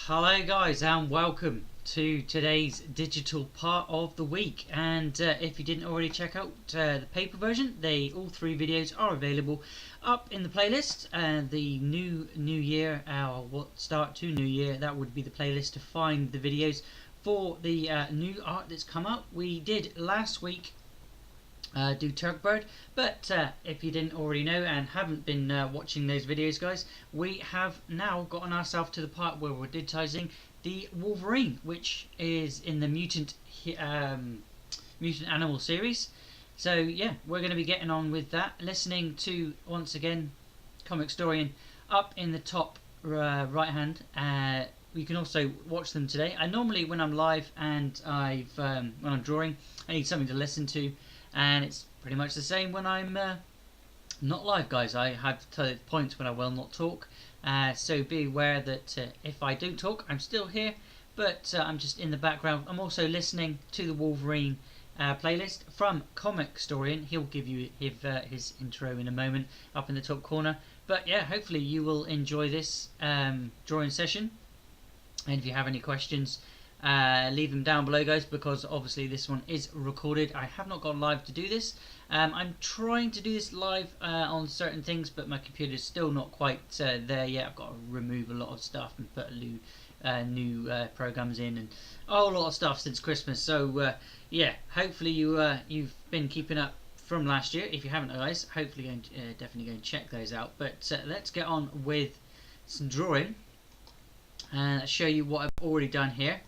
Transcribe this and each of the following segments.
Hello guys and welcome to today's digital part of the week, and if you didn't already check out the paper version, all three videos are available up in the playlist. The new year, start to new year, that would be the playlist to find the videos for the new art that's come out. We did last week do Turkbird, but if you didn't already know and haven't been watching those videos, guys, we have now gotten ourselves to the part where we're digitizing the Wolverine, which is in the mutant animal series. So yeah, we're going to be getting on with that, listening to, once again, Comic Storian up in the top right hand. You can also watch them today. I normally, when I'm live and when I'm drawing, I need something to listen to, and it's pretty much the same when I'm not live, guys. I have points when I will not talk, so be aware that if I do talk, I'm still here, but I'm just in the background. I'm also listening to the Wolverine playlist from Comic Storian. He'll give you his intro in a moment up in the top corner. But yeah, hopefully you will enjoy this drawing session. And if you have any questions, leave them down below, guys, because obviously this one is recorded. I have not gone live to do this. I'm trying to do this live on certain things, but my computer is still not quite there yet. I've got to remove a lot of stuff and put new programs in and a whole lot of stuff since Christmas. So yeah, hopefully you've been keeping up from last year. If you haven't, guys, hopefully definitely go and check those out. But let's get on with some drawing and show you what I've already done here.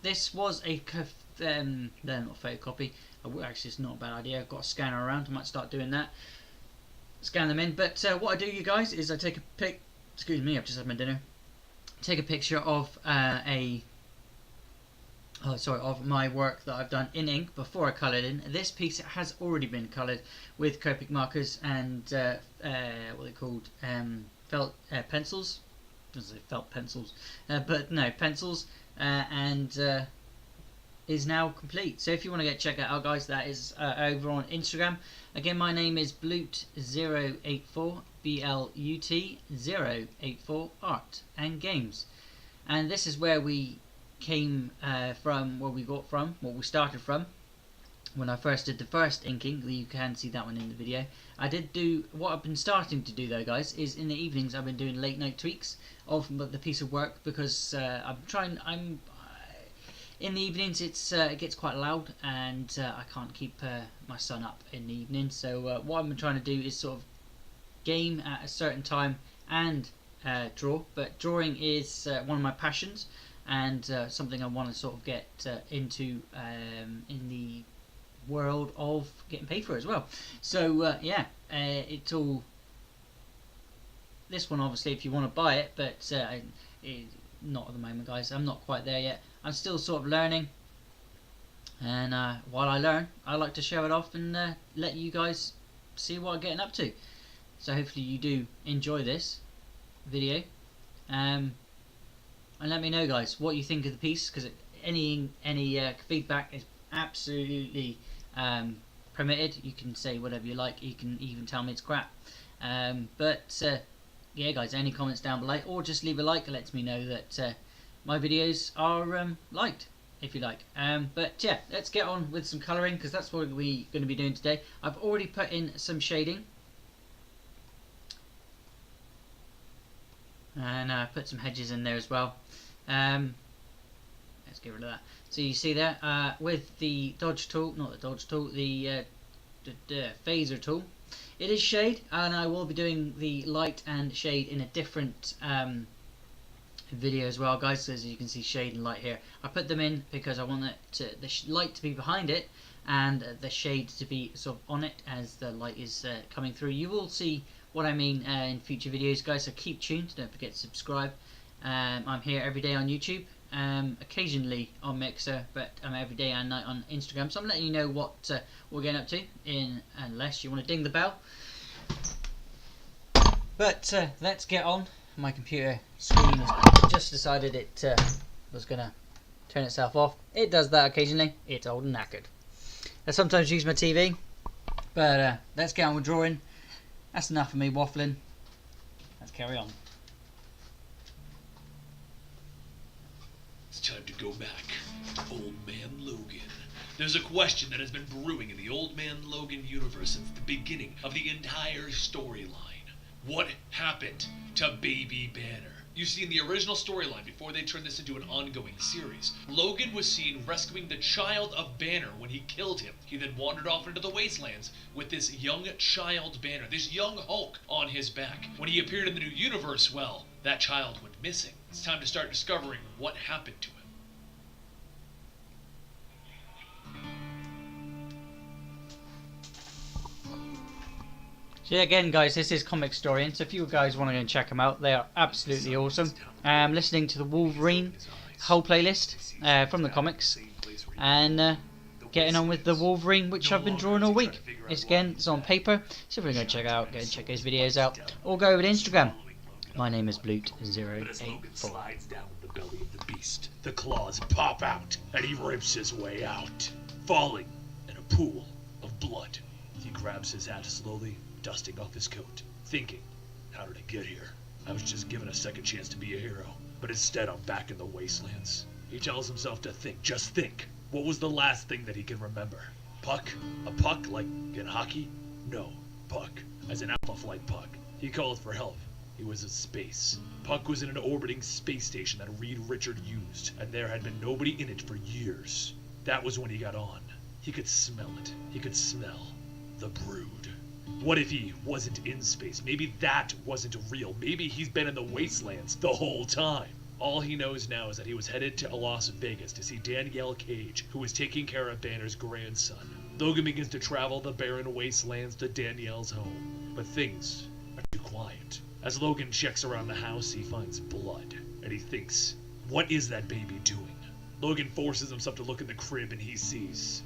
This was a not photocopy. Actually, it's not a bad idea. I've got a scanner around. I might start doing that. Scan them in. But what I do, you guys, is I take a pic. Excuse me, I've just had my dinner. Take a picture of of my work that I've done in ink before I colour it in. This piece has already been coloured with Copic markers and what are they called? Felt pencils. I was going to say felt pencils, but no, pencils, and is now complete. So if you want to check that out, guys, that is over on Instagram. Again, my name is Blut084, BLUT084 Art and Games, and this is where we came from, what we started from. When I first did the first inking, you can see that one in the video. I did do, what I've been starting to do though, guys, is in the evenings I've been doing late night tweaks of the piece of work, because in the evenings it gets quite loud, and I can't keep my son up in the evening. So what I've been trying to do is sort of game at a certain time and draw. But drawing is one of my passions, and something I want to sort of get into in the world of getting paid for it as well. So yeah, it's all, this one obviously if you want to buy it, but not at the moment, guys. I'm not quite there yet. I'm still sort of learning, and while I learn, I like to show it off and let you guys see what I'm getting up to. So hopefully you do enjoy this video, and let me know, guys, what you think of the piece, because any feedback is absolutely permitted. You can say whatever you like. You can even tell me it's crap. But yeah, guys, any comments down below, or just leave a like. It lets me know that my videos are liked, if you like. But yeah, let's get on with some colouring, because that's what we're going to be doing today. I've already put in some shading, and put some hedges in there as well. Let's get rid of that. So you see there, with the dodge tool, not the dodge tool, the phaser tool, it is shade, and I will be doing the light and shade in a different video as well, guys. So as you can see, shade and light here, I put them in because I want the light to be behind it and the shade to be sort of on it as the light is coming through. You will see what I mean in future videos, guys, so keep tuned. Don't forget to subscribe. I'm here every day on YouTube, occasionally on Mixer, but I'm every day and night on Instagram. So I'm letting you know what we're getting up to, unless you want to ding the bell. But let's get on. My computer screen has just decided it was going to turn itself off. It does that occasionally. It's old and knackered. I sometimes use my TV, but let's get on with drawing. That's enough of me waffling. Let's carry on. time to go back to Old Man Logan. There's a question that has been brewing in the Old Man Logan universe since the beginning of the entire storyline. What happened to Baby Banner? You see, in the original storyline, before they turned this into an ongoing series, Logan was seen rescuing the child of Banner when he killed him. He then wandered off into the wastelands with this young child Banner, this young Hulk, on his back. When he appeared in the new universe, well, that child went missing. It's time to start discovering what happened to him. So yeah, again, guys, this is Comic Historian, so if you guys want to go and check them out, they are absolutely awesome. Listening to the Wolverine whole playlist from the comics, and getting on with the Wolverine, which I've been drawing all week. It's on paper, so if you're going to check it out, go and check his videos out, or go over to Instagram. My name is Bloot084. The belly of the beast. The claws pop out, and he rips his way out, falling in a pool of blood. He grabs his hat slowly, dusting off his coat, thinking, how did I get here? I was just given a second chance to be a hero, but instead I'm back in the wastelands. He tells himself to think, just think. What was the last thing that he can remember? Puck? A puck like in hockey? No, Puck, as an Alpha Flight Puck. He called for help. He was in space. Puck was in an orbiting space station that Reed Richard used, and there had been nobody in it for years. That was when he got on. He could smell it. He could smell the brood. What if he wasn't in space? Maybe that wasn't real. Maybe he's been in the wastelands the whole time. All he knows now is that he was headed to Las Vegas to see Danielle Cage, who was taking care of Banner's grandson. Logan begins to travel the barren wastelands to Danielle's home, but things are too quiet. As Logan checks around the house, he finds blood, and he thinks, what is that baby doing? Logan forces himself to look in the crib, and he sees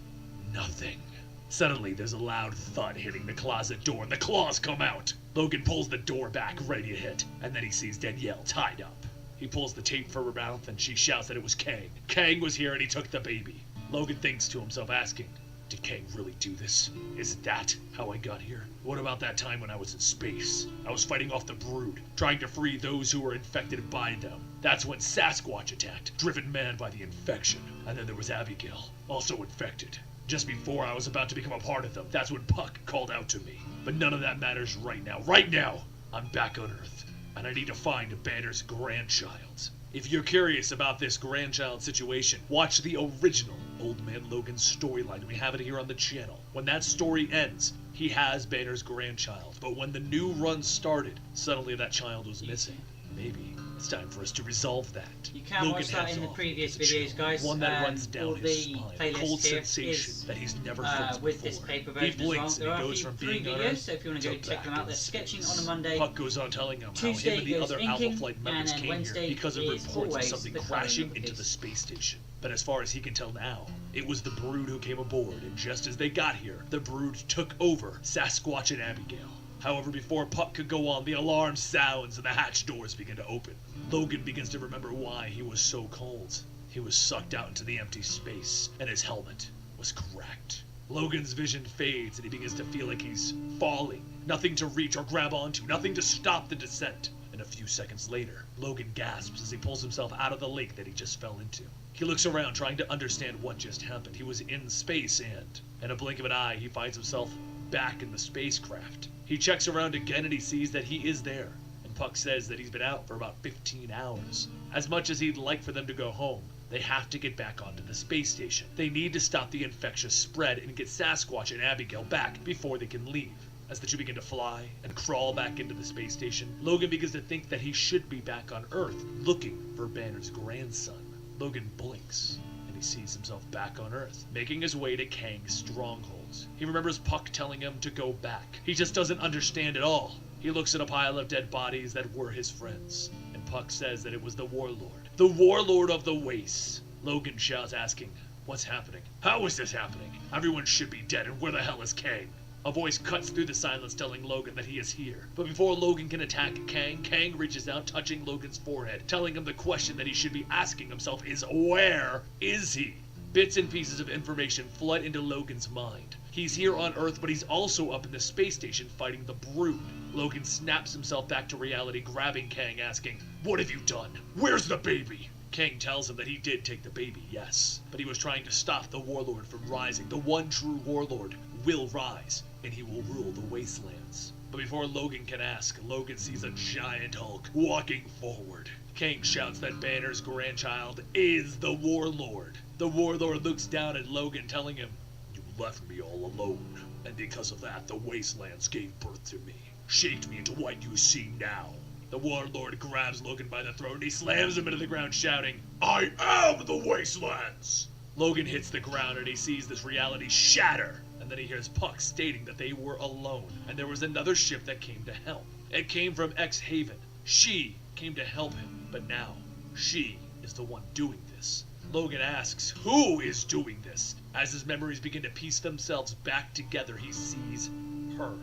nothing. Suddenly, there's a loud thud hitting the closet door, and the claws come out. Logan pulls the door back, ready to hit, and then he sees Danielle tied up. He pulls the tape from her mouth, and she shouts that it was Kang. Kang was here, and he took the baby. Logan thinks to himself, asking, did Kang really do this? Is that how I got here? What about that time when I was in space? I was fighting off the brood, trying to free those who were infected by them. That's when Sasquatch attacked, driven mad by the infection. And then there was Abigail, also infected. Just before I was about to become a part of them, that's when Puck called out to me. But none of that matters right now. Right now, I'm back on Earth, and I need to find Banner's grandchild. If you're curious about this grandchild situation, watch the original Old Man Logan storyline. We have it here on the channel. When that story ends, he has Banner's grandchild. But when the new run started, suddenly that child was missing. Maybe it's time for us to resolve that. You can watch that in the previous videos, guys. One that runs down his the spine, a cold sensation that he's never felt with before. this paper He version blinks as well. and There he are goes from being three on videos, Earth so if you want to go to check them back out, they're in sketching space. on a Monday. Puck goes on telling him how him Tuesday and the goes other inking, Alpha Flight members and then came Wednesday here because of is reports of always something the crashing clone of into the the space station. But as far as he can tell now, it was the brood who came aboard, and just as they got here, the brood took over Sasquatch and Abigail. However, before Puck could go on, the alarm sounds and the hatch doors begin to open. Logan begins to remember why he was so cold. He was sucked out into the empty space, and his helmet was cracked. Logan's vision fades, and he begins to feel like he's falling. Nothing to reach or grab onto, nothing to stop the descent. And a few seconds later, Logan gasps as he pulls himself out of the lake that he just fell into. He looks around, trying to understand what just happened. He was in space, and in a blink of an eye, he finds himself back in the spacecraft. He checks around again, and he sees that he is there. And Puck says that he's been out for about 15 hours. As much as he'd like for them to go home, they have to get back onto the space station. They need to stop the infectious spread and get Sasquatch and Abigail back before they can leave. As the two begin to fly and crawl back into the space station, Logan begins to think that he should be back on Earth, looking for Banner's grandson. Logan blinks, and he sees himself back on Earth, making his way to Kang's strongholds. He remembers Puck telling him to go back. He just doesn't understand at all. He looks at a pile of dead bodies that were his friends, and Puck says that it was the Warlord. The Warlord of the Wastes! Logan shouts, asking, what's happening? How is this happening? Everyone should be dead, and where the hell is Kang? A voice cuts through the silence telling Logan that he is here. But before Logan can attack Kang, Kang reaches out, touching Logan's forehead, telling him the question that he should be asking himself is, where is he? Bits and pieces of information flood into Logan's mind. He's here on Earth, but he's also up in the space station fighting the Brood. Logan snaps himself back to reality, grabbing Kang, asking, what have you done? Where's the baby? Kang tells him that he did take the baby, yes, but he was trying to stop the warlord from rising. The one true warlord will rise, and he will rule the wastelands. But before Logan can ask, Logan sees a giant Hulk walking forward. Kang shouts that Banner's grandchild is the warlord. The warlord looks down at Logan, telling him, "You left me all alone, and because of that, the wastelands gave birth to me, shaped me into what you see now." The warlord grabs Logan by the throat and he slams him into the ground, shouting, "I am the wastelands!" Logan hits the ground and he sees this reality shatter. And then he hears Puck stating that they were alone, and there was another ship that came to help. It came from X-Haven. She came to help him, but now she is the one doing this. Logan asks, who is doing this? As his memories begin to piece themselves back together, he sees her,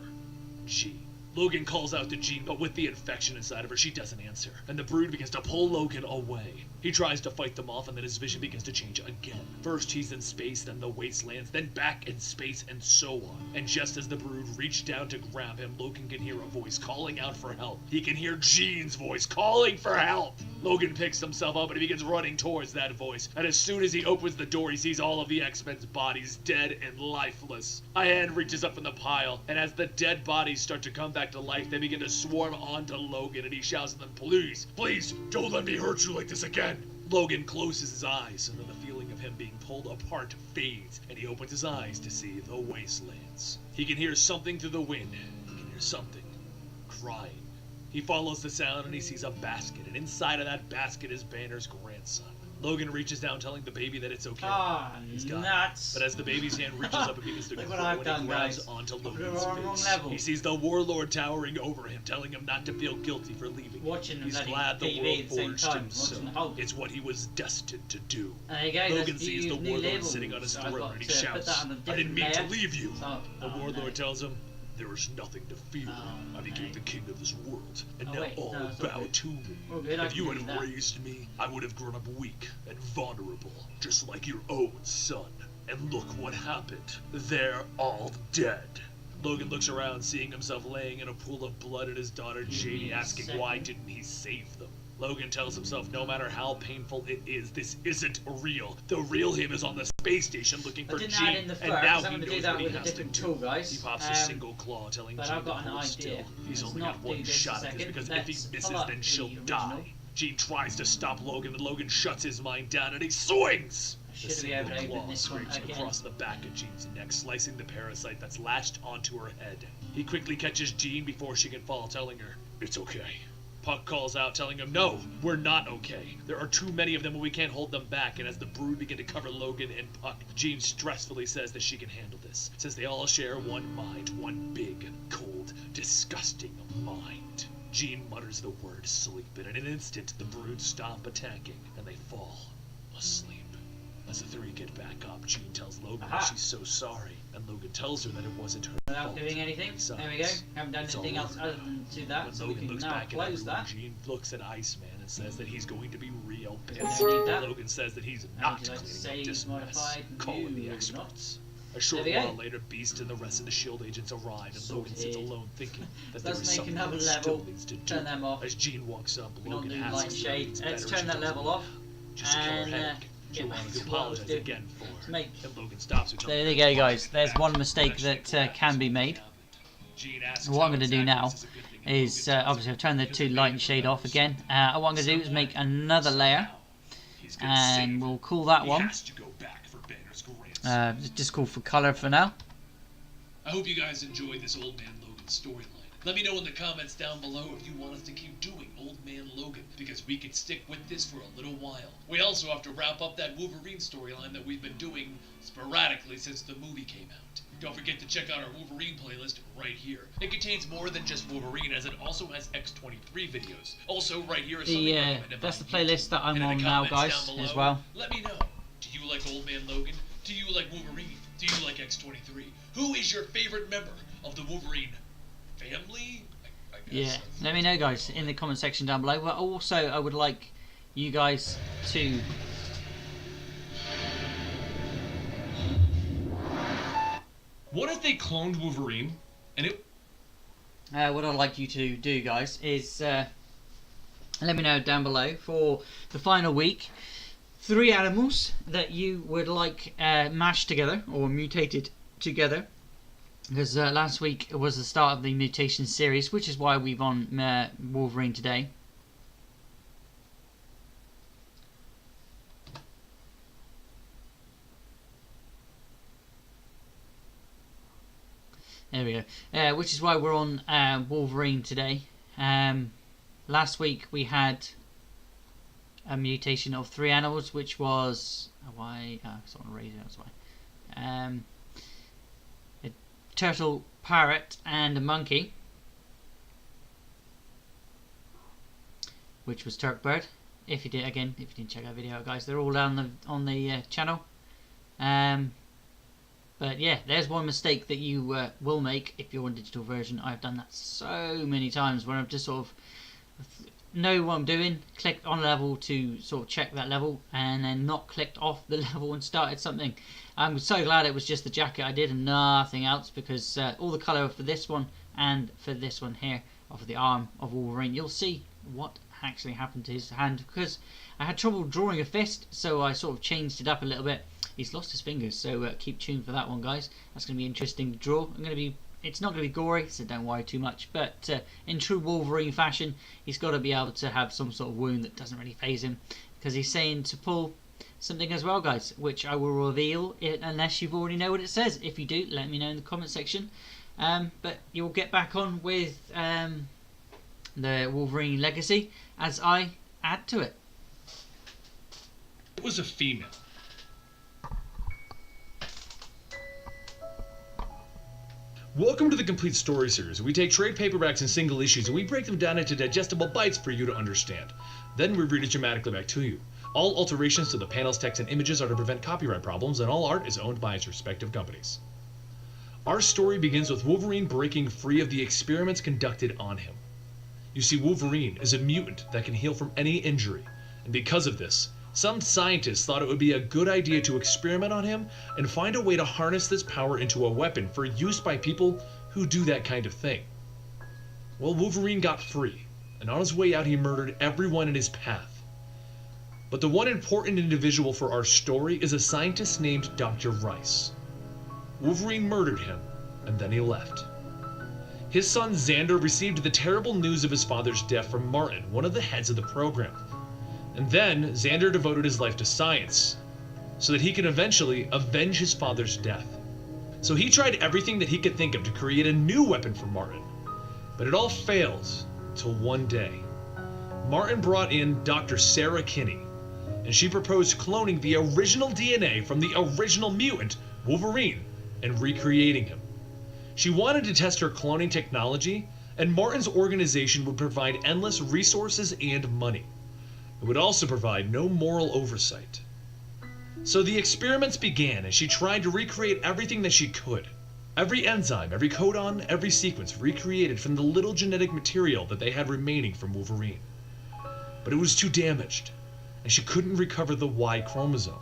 Jean. Logan calls out to Jean, but with the infection inside of her, she doesn't answer, and the Brood begins to pull Logan away. He tries to fight them off, and then his vision begins to change again. First he's in space, then the wastelands, then back in space, and so on. And just as the Brood reach down to grab him, Logan can hear a voice calling out for help. He can hear Jean's voice calling for help. Logan picks himself up and he begins running towards that voice. And as soon as he opens the door, he sees all of the X-Men's bodies dead and lifeless. A hand reaches up from the pile, and as the dead bodies start to come back to life, they begin to swarm onto Logan, and he shouts at them, "Please, please, don't let me hurt you like this again." Logan closes his eyes, and then the feeling of him being pulled apart fades, and he opens his eyes to see the wastelands. He can hear something through the wind. He can hear something crying. He follows the sound and he sees a basket, and inside of that basket is Banner's grandson. Logan reaches down, telling the baby that it's okay. He's got nuts. it. But as the baby's hand reaches up, it begins to Look grow, what I've and done, it grabs guys. onto We're Logan's on wrong face. level. He sees the warlord towering over him, telling him not to feel guilty for leaving. Watching He's bloody glad the TV world at the same forged time, him so. watching the Hulk. It's what he was destined to do. There you go. Logan that's sees the new warlord labels. sitting on his So I've throne got and he to put shouts, that on a "I didn't different mean to layer. leave you." So, The warlord no. tells him, "There is nothing to fear. Oh, I became no. the king of this world, and Oh, now wait, all no, it's all bow good. to me. All good, I If can you do had that. raised me, I would have grown up weak and vulnerable, just like your own son. And look what happened. They're all dead." Logan looks around, seeing himself laying in a pool of blood, and his daughter Janie asking why didn't he save them. Logan tells himself no matter how painful it is, this isn't real. The real him is on the space station looking I for didn't Jean, add in the fur, and now 'cause I'm he going to knows do that what he with a has to different do. tool, guys. He pops a single claw, telling but Jean I've got to an hold idea. still. He's Let's only not got do one this a shot at this, second. because if he Let's misses, pull up then she'll the die. original. Jean tries to stop Logan, and Logan shuts his mind down, and he swings! I The should be single able to open claw this one scrapes again. across the back of Jean's neck, slicing the parasite that's latched onto her head. He quickly catches Jean before she can fall, telling her, "It's okay." Puck calls out, telling him, "No, we're not okay. There are too many of them and we can't hold them back." And as the Brood begin to cover Logan and Puck, Jean stressfully says that she can handle this, since they all share one mind, one big, cold, disgusting mind. Jean mutters the word sleep, and in an instant the Brood stop attacking, and they fall asleep. As the three get back up, Jean tells Logan that she's so sorry, and Logan tells her that it wasn't her Without fault. doing anything. Besides, there we go. Haven't done it's anything all else over other than do that, When so we Logan can looks now back at close everyone, that. Jean looks at Iceman and says that he's going to be real We pissed. don't need that. Logan says that he's And not would you like to cleaning save up this mess, modified? calling the No, experts. A short There we while go. later, Beast and the rest of the S.H.I.E.L.D. agents arrive, and Logan sits Sorted. alone thinking that So there let's is make something another that he still level, needs to do. turn them off. As Jean walks up, We're not Logan doing asks light her if shade. it's Let's better turn she that tells level him off. just to kill her And headache. She get wanted back to to what I was apologize doing. again for To make- and Logan stops her. There you go, guys. There's one mistake that can be made. What I'm going to do now is, obviously I've turned the two light and shade off again. What I'm going to do is make another layer, and we'll call that one, just call for colour for now. I hope you guys enjoyed this Old Man Logan storyline. Let me know in the comments down below if you want us to keep doing Old Man Logan, because we could stick with this for a little while. We also have to wrap up that Wolverine storyline that we've been doing sporadically since the movie came out. Don't forget to check out our Wolverine playlist right here. It contains more than just Wolverine, as it also has X-23 videos. Also, right here is something recommended That's by the playlist that I'm and in on the now, comments guys, down below, as well. let me know. Do you like Old Man Logan? Do you like Wolverine? Do you like X-23? Who is your favorite member of the Wolverine family? I guess. Yeah, let me know, guys, in the comment section down below. But also, I would like you guys to What if they cloned Wolverine and it... what I'd like you to do, guys, is let me know down below for the final week 3 animals that you would like mashed together or mutated together. Because last week was the start of the mutation series, which is why we've on Wolverine today. There we go. Which is why we're on Wolverine today. Last week we had a mutation of 3 animals, which was a turtle, parrot, and a monkey, which was Turkbird. If you didn't check that video out, guys, they're all down on the channel. But yeah, there's one mistake that you will make if you're on digital version. I've done that so many times where I've just sort of know what I'm doing, clicked on a level to sort of check that level, and then not clicked off the level and started something. I'm so glad it was just the jacket I did and nothing else, because all the colour for this one and for this one here, of the arm of Wolverine, you'll see what actually happened to his hand, because I had trouble drawing a fist, so I sort of changed it up a little bit. He's lost his fingers, so keep tuned for that one, guys. That's going to be interesting to draw. It's not going to be gory, so don't worry too much, but in true Wolverine fashion, he's got to be able to have some sort of wound that doesn't really faze him, because he's saying to pull something as well, guys, which I will reveal unless you've already know what it says. If you do, let me know in the comment section. But you'll get back on with the Wolverine legacy as I add to it. It was a female. Welcome to the Complete Story Series. We take trade paperbacks and single issues and we break them down into digestible bites for you to understand. Then we read it dramatically back to you. All alterations to the panels, text, and images are to prevent copyright problems, and all art is owned by its respective companies. Our story begins with Wolverine breaking free of the experiments conducted on him. You see, Wolverine is a mutant that can heal from any injury, and because of this, some scientists thought it would be a good idea to experiment on him and find a way to harness this power into a weapon for use by people who do that kind of thing. Well, Wolverine got free, and on his way out he murdered everyone in his path. But the one important individual for our story is a scientist named Dr. Rice. Wolverine murdered him, and then he left. His son Xander received the terrible news of his father's death from Martin, one of the heads of the program. And then Xander devoted his life to science, so that he could eventually avenge his father's death. So he tried everything that he could think of to create a new weapon for Martin. But it all failed, until one day. Martin brought in Dr. Sarah Kinney, and she proposed cloning the original DNA from the original mutant, Wolverine, and recreating him. She wanted to test her cloning technology, and Martin's organization would provide endless resources and money. It would also provide no moral oversight. So the experiments began, and she tried to recreate everything that she could. Every enzyme, every codon, every sequence recreated from the little genetic material that they had remaining from Wolverine. But it was too damaged, and she couldn't recover the Y chromosome.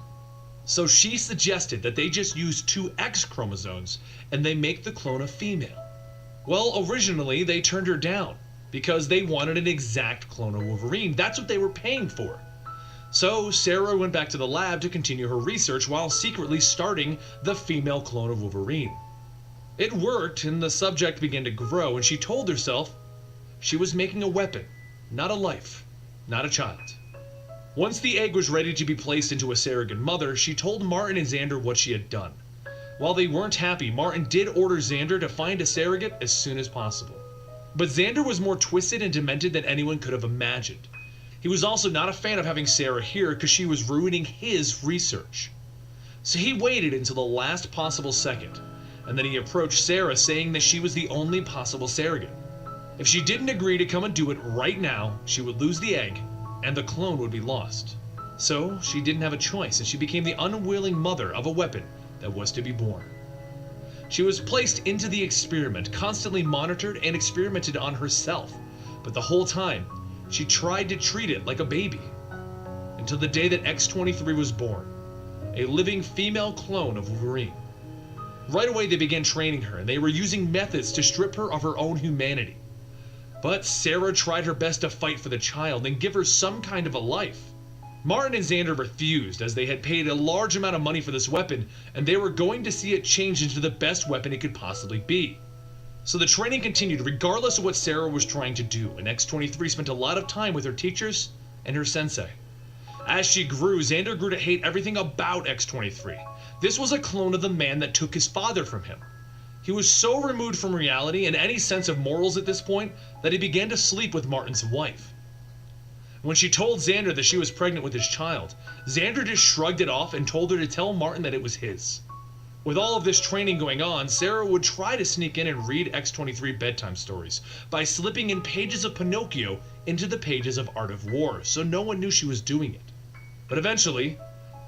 So she suggested that they just use 2 X chromosomes and they make the clone a female. Well, originally they turned her down, because they wanted an exact clone of Wolverine. That's what they were paying for. So Sarah went back to the lab to continue her research while secretly starting the female clone of Wolverine. It worked, and the subject began to grow, and she told herself she was making a weapon, not a life, not a child. Once the egg was ready to be placed into a surrogate mother, she told Martin and Xander what she had done. While they weren't happy, Martin did order Xander to find a surrogate as soon as possible. But Xander was more twisted and demented than anyone could have imagined. He was also not a fan of having Sarah here because she was ruining his research. So he waited until the last possible second, and then he approached Sarah saying that she was the only possible surrogate. If she didn't agree to come and do it right now, she would lose the egg, and the clone would be lost. So she didn't have a choice, and she became the unwilling mother of a weapon that was to be born. She was placed into the experiment, constantly monitored and experimented on herself, but the whole time, she tried to treat it like a baby. Until the day that X-23 was born, a living female clone of Wolverine. Right away they began training her, and they were using methods to strip her of her own humanity. But Sarah tried her best to fight for the child and give her some kind of a life. Martin and Xander refused, as they had paid a large amount of money for this weapon, and they were going to see it changed into the best weapon it could possibly be. So the training continued regardless of what Sarah was trying to do, and X-23 spent a lot of time with her teachers and her sensei. As she grew, Xander grew to hate everything about X-23. This was a clone of the man that took his father from him. He was so removed from reality and any sense of morals at this point that he began to sleep with Martin's wife. When she told Xander that she was pregnant with his child, Xander just shrugged it off and told her to tell Martin that it was his. With all of this training going on, Sarah would try to sneak in and read X-23 bedtime stories by slipping in pages of Pinocchio into the pages of Art of War, so no one knew she was doing it. But eventually,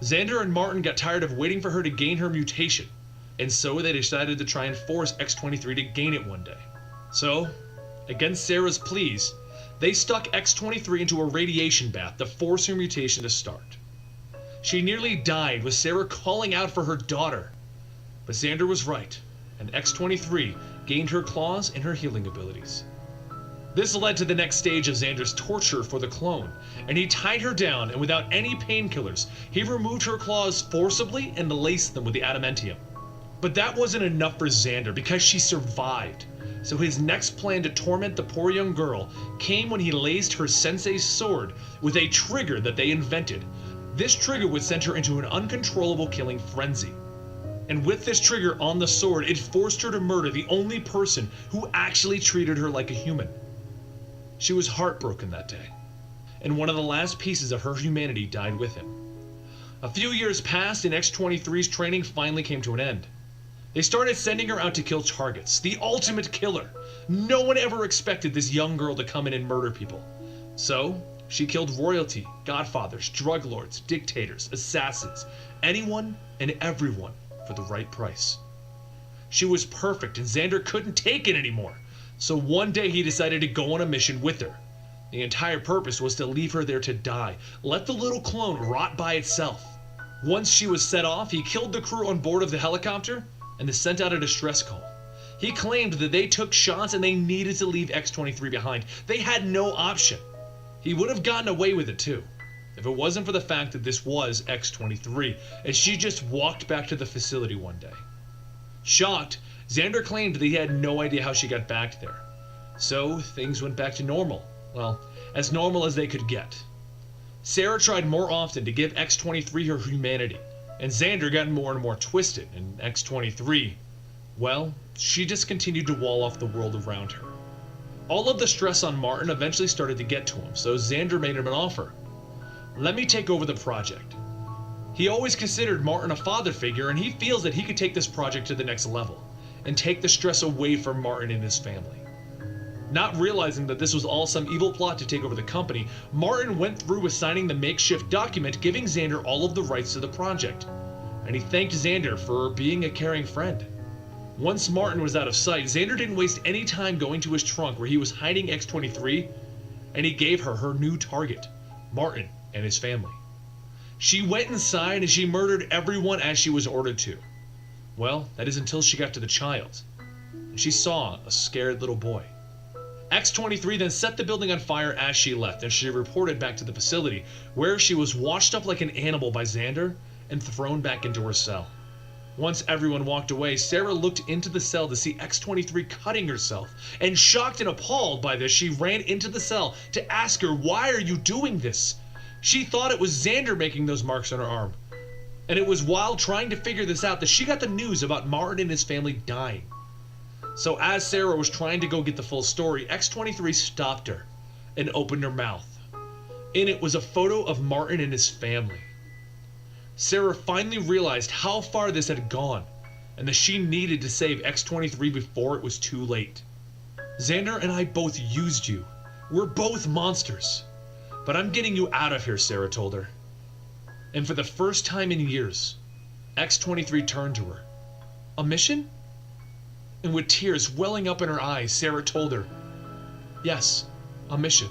Xander and Martin got tired of waiting for her to gain her mutation, and so they decided to try and force X-23 to gain it one day. So, against Sarah's pleas, they stuck X-23 into a radiation bath to force her mutation to start. She nearly died with Sarah calling out for her daughter. But Xander was right, and X-23 gained her claws and her healing abilities. This led to the next stage of Xander's torture for the clone, and he tied her down, and without any painkillers, he removed her claws forcibly and laced them with the adamantium. But that wasn't enough for Xander because she survived, so his next plan to torment the poor young girl came when he laced her sensei's sword with a trigger that they invented. This trigger would send her into an uncontrollable killing frenzy. And with this trigger on the sword, it forced her to murder the only person who actually treated her like a human. She was heartbroken that day, and one of the last pieces of her humanity died with him. A few years passed, and X-23's training finally came to an end. They started sending her out to kill targets, the ultimate killer. No one ever expected this young girl to come in and murder people. So, she killed royalty, godfathers, drug lords, dictators, assassins, anyone and everyone for the right price. She was perfect, and Xander couldn't take it anymore. So one day he decided to go on a mission with her. The entire purpose was to leave her there to die, let the little clone rot by itself. Once she was set off, he killed the crew on board of the helicopter and sent out a distress call. He claimed that they took shots and they needed to leave X-23 behind. They had no option. He would have gotten away with it too, if it wasn't for the fact that this was X-23, and she just walked back to the facility one day. Shocked, Xander claimed that he had no idea how she got back there. So things went back to normal. Well, as normal as they could get. Sarah tried more often to give X-23 her humanity, and Xander got more and more twisted, and X-23, well, she just continued to wall off the world around her. All of the stress on Martin eventually started to get to him, so Xander made him an offer. Let me take over the project. He always considered Martin a father figure, and he feels that he could take this project to the next level and take the stress away from Martin and his family. Not realizing that this was all some evil plot to take over the company, Martin went through with signing the makeshift document giving Xander all of the rights to the project, and he thanked Xander for being a caring friend. Once Martin was out of sight, Xander didn't waste any time going to his trunk where he was hiding X-23, and he gave her her new target, Martin and his family. She went inside and she murdered everyone as she was ordered to. Well, that is until she got to the child, and she saw a scared little boy. X-23 then set the building on fire as she left, and she reported back to the facility, where she was washed up like an animal by Xander and thrown back into her cell. Once everyone walked away, Sarah looked into the cell to see X-23 cutting herself, and shocked and appalled by this, she ran into the cell to ask her, "Why are you doing this?" She thought it was Xander making those marks on her arm. And it was while trying to figure this out that she got the news about Martin and his family dying. So as Sarah was trying to go get the full story, X-23 stopped her and opened her mouth. In it was a photo of Martin and his family. Sarah finally realized how far this had gone, and that she needed to save X-23 before it was too late. "Xander and I both used you. We're both monsters. But I'm getting you out of here," Sarah told her. And for the first time in years, X-23 turned to her. "A mission?" And with tears welling up in her eyes, Sarah told her, "Yes, a mission."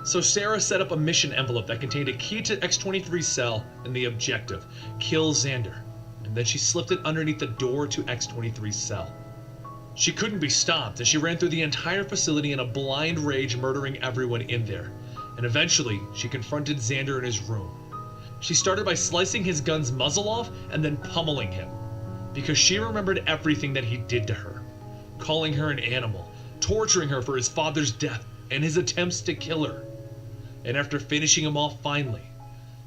So Sarah set up a mission envelope that contained a key to X-23's cell and the objective, kill Xander, and then she slipped it underneath the door to X-23's cell. She couldn't be stopped, and she ran through the entire facility in a blind rage, murdering everyone in there. And eventually, she confronted Xander in his room. She started by slicing his gun's muzzle off and then pummeling him, because she remembered everything that he did to her, calling her an animal, torturing her for his father's death and his attempts to kill her. And after finishing him off finally,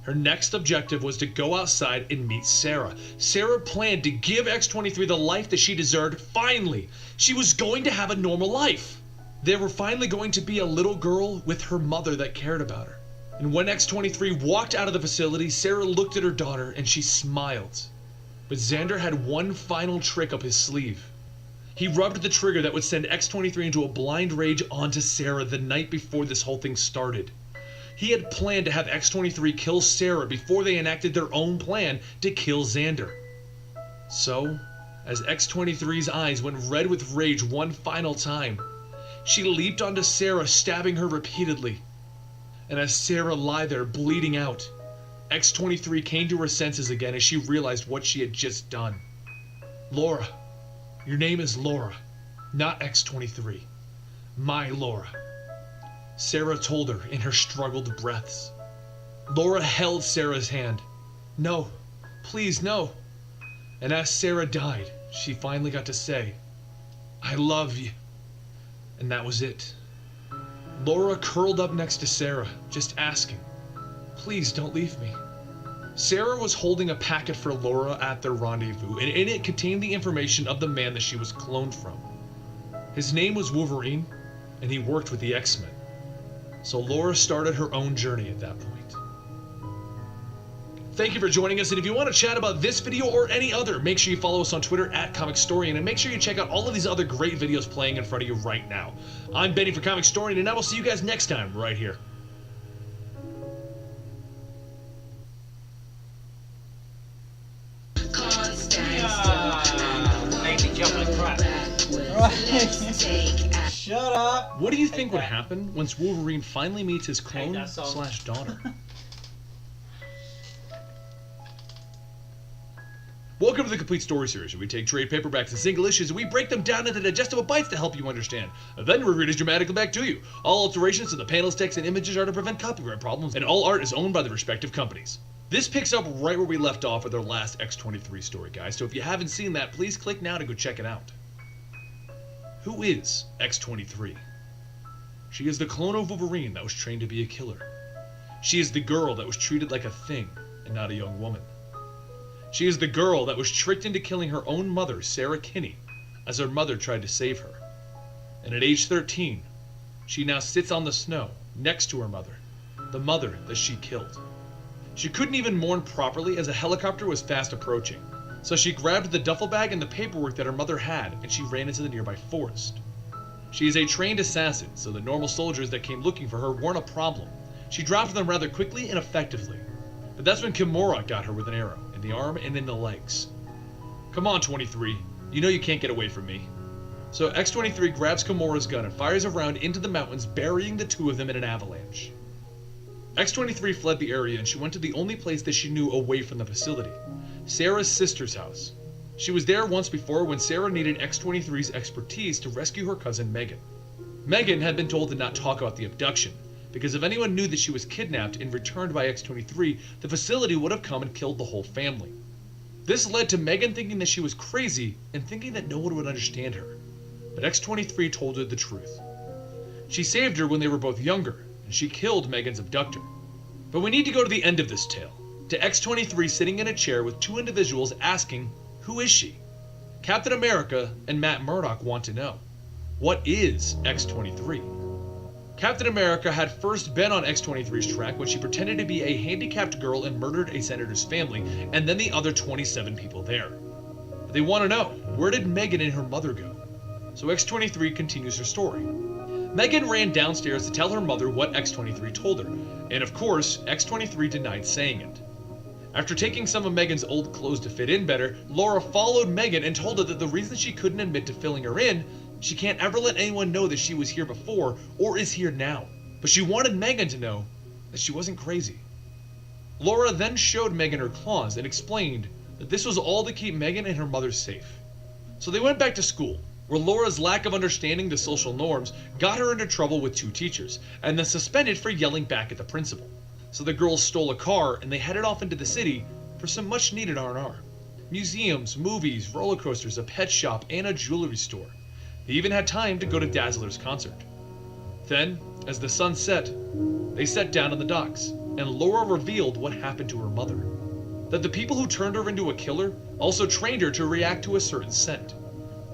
her next objective was to go outside and meet Sarah. Sarah planned to give X-23 the life that she deserved. Finally, she was going to have a normal life. They were finally going to be a little girl with her mother that cared about her. And when X-23 walked out of the facility, Sarah looked at her daughter and she smiled. But Xander had one final trick up his sleeve. He rubbed the trigger that would send X-23 into a blind rage onto Sarah the night before this whole thing started. He had planned to have X-23 kill Sarah before they enacted their own plan to kill Xander. So, as X-23's eyes went red with rage one final time, she leaped onto Sarah, stabbing her repeatedly. And as Sarah lay there bleeding out, X-23 came to her senses again as she realized what she had just done. Laura. Your name is Laura, not X-23. My Laura. Sarah told her in her struggled breaths. Laura held Sarah's hand. No, please no. And as Sarah died, she finally got to say, I love you. And that was it. Laura curled up next to Sarah, just asking, please don't leave me. Sarah was holding a packet for Laura at their rendezvous, and in it contained the information of the man that she was cloned from. His name was Wolverine, and he worked with the X-Men. So Laura started her own journey at that point. Thank you for joining us, and if you want to chat about this video or any other, make sure you follow us on Twitter at ComicStorian, and make sure you check out all of these other great videos playing in front of you right now. I'm Benny for ComicStorian, and I will see you guys next time right here. Shut up! What do you think would happen once Wolverine finally meets his clone slash daughter? Welcome to the Complete Story Series, where we take trade paperbacks and single issues and we break them down into digestible bites to help you understand. Then we read it dramatically back to you. All alterations to the panels, text, and images are to prevent copyright problems, and all art is owned by the respective companies. This picks up right where we left off with our last X-23 story, guys, so if you haven't seen that, please click now to go check it out. Who is X-23? She is the clone of Wolverine that was trained to be a killer. She is the girl that was treated like a thing and not a young woman. She is the girl that was tricked into killing her own mother, Sarah Kinney, as her mother tried to save her. And at age 13, she now sits on the snow next to her mother, the mother that she killed. She couldn't even mourn properly as a helicopter was fast approaching, so she grabbed the duffel bag and the paperwork that her mother had and she ran into the nearby forest. She is a trained assassin, so the normal soldiers that came looking for her weren't a problem. She dropped them rather quickly and effectively. But that's when Kimura got her with an arrow, in the arm and in the legs. Come on, 23. You know you can't get away from me. So X-23 grabs Kimura's gun and fires a round into the mountains, burying the two of them in an avalanche. X-23 fled the area and she went to the only place that she knew away from the facility, Sarah's sister's house. She was there once before when Sarah needed X-23's expertise to rescue her cousin Megan. Megan had been told to not talk about the abduction, because if anyone knew that she was kidnapped and returned by X-23, the facility would have come and killed the whole family. This led to Megan thinking that she was crazy and thinking that no one would understand her. But X-23 told her the truth. She saved her when they were both younger, and she killed Megan's abductor. But we need to go to the end of this tale, to X-23 sitting in a chair with two individuals asking, who is she? Captain America and Matt Murdock want to know, what is X-23? Captain America had first been on X-23's track when she pretended to be a handicapped girl and murdered a senator's family, and then the other 27 people there. But they want to know, where did Megan and her mother go? So X-23 continues her story. Megan ran downstairs to tell her mother what X-23 told her, and of course, X-23 denied saying it. After taking some of Megan's old clothes to fit in better, Laura followed Megan and told her that the reason she couldn't admit to filling her in, she can't ever let anyone know that she was here before or is here now. But she wanted Megan to know that she wasn't crazy. Laura then showed Megan her claws and explained that this was all to keep Megan and her mother safe. So they went back to school, where Laura's lack of understanding the social norms got her into trouble with 2 teachers, and then suspended for yelling back at the principal. So the girls stole a car and they headed off into the city for some much needed R&R. Museums, movies, roller coasters, a pet shop, and a jewelry store. They even had time to go to Dazzler's concert. Then, as the sun set, they sat down on the docks, and Laura revealed what happened to her mother. That the people who turned her into a killer also trained her to react to a certain scent.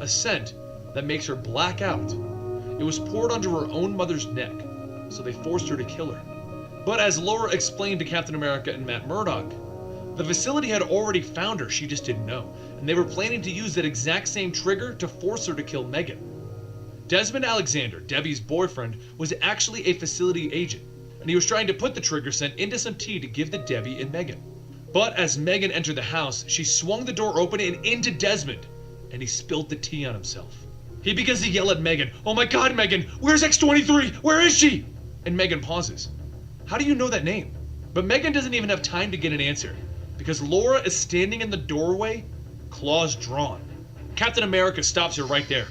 A scent that makes her black out. It was poured onto her own mother's neck, so they forced her to kill her. But as Laura explained to Captain America and Matt Murdock, the facility had already found her, she just didn't know, and they were planning to use that exact same trigger to force her to kill Megan. Desmond Alexander, Debbie's boyfriend, was actually a facility agent, and he was trying to put the trigger scent into some tea to give to Debbie and Megan. But as Megan entered the house, she swung the door open and into Desmond, and he spilled the tea on himself. He begins to yell at Megan, "Oh my god, Megan, where's X-23? Where is she?" And Megan pauses. "How do you know that name?" But Megan doesn't even have time to get an answer, because Laura is standing in the doorway, claws drawn. Captain America stops her right there.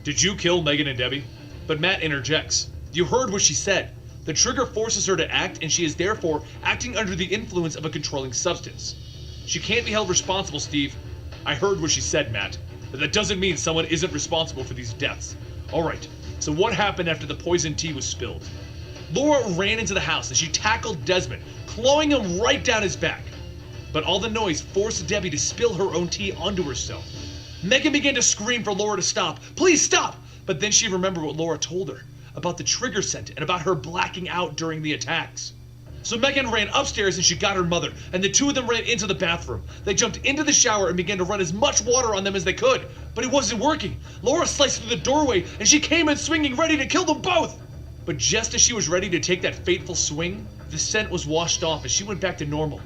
"Did you kill Megan and Debbie?" But Matt interjects. "You heard what she said. The trigger forces her to act, and she is therefore acting under the influence of a controlling substance. She can't be held responsible, Steve." "I heard what she said, Matt, but that doesn't mean someone isn't responsible for these deaths." "Alright, so what happened after the poison tea was spilled?" Laura ran into the house and she tackled Desmond, clawing him right down his back. But all the noise forced Debbie to spill her own tea onto herself. Megan began to scream for Laura to stop. "Please stop!" But then she remembered what Laura told her about the trigger scent and about her blacking out during the attacks. So Megan ran upstairs and she got her mother, and the 2 of them ran into the bathroom. They jumped into the shower and began to run as much water on them as they could, but it wasn't working. Laura sliced through the doorway and she came in swinging, ready to kill them both. But just as she was ready to take that fateful swing, the scent was washed off and she went back to normal.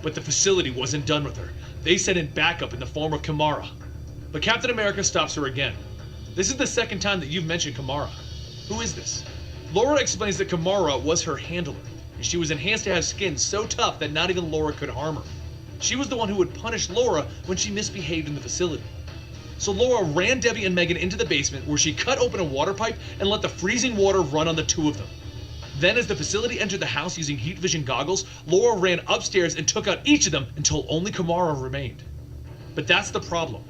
But the facility wasn't done with her. They sent in backup in the form of Kamara. But Captain America stops her again. "This is the second time that you've mentioned Kamara. Who is this?" Laura explains that Kamara was her handler, and she was enhanced to have skin so tough that not even Laura could harm her. She was the one who would punish Laura when she misbehaved in the facility. So Laura ran Debbie and Megan into the basement, where she cut open a water pipe and let the freezing water run on the 2 of them. Then as the facility entered the house using heat vision goggles, Laura ran upstairs and took out each of them until only Kamara remained. But that's the problem,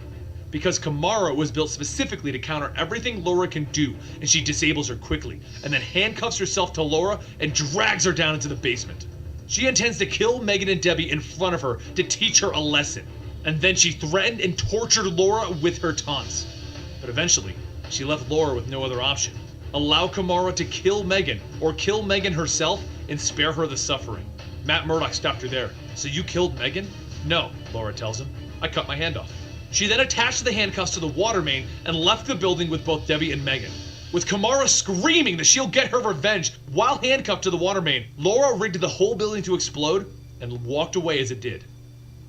because Kamara was built specifically to counter everything Laura can do, and she disables her quickly, and then handcuffs herself to Laura and drags her down into the basement. She intends to kill Megan and Debbie in front of her to teach her a lesson, and then she threatened and tortured Laura with her taunts. But eventually, she left Laura with no other option. Allow Kamara to kill Megan, or kill Megan herself, and spare her the suffering. Matt Murdock stopped her there. "So you killed Megan?" "No," Laura tells him. "I cut my hand off." She then attached the handcuffs to the water main and left the building with both Debbie and Megan. With Kamara screaming that she'll get her revenge while handcuffed to the water main, Laura rigged the whole building to explode and walked away as it did.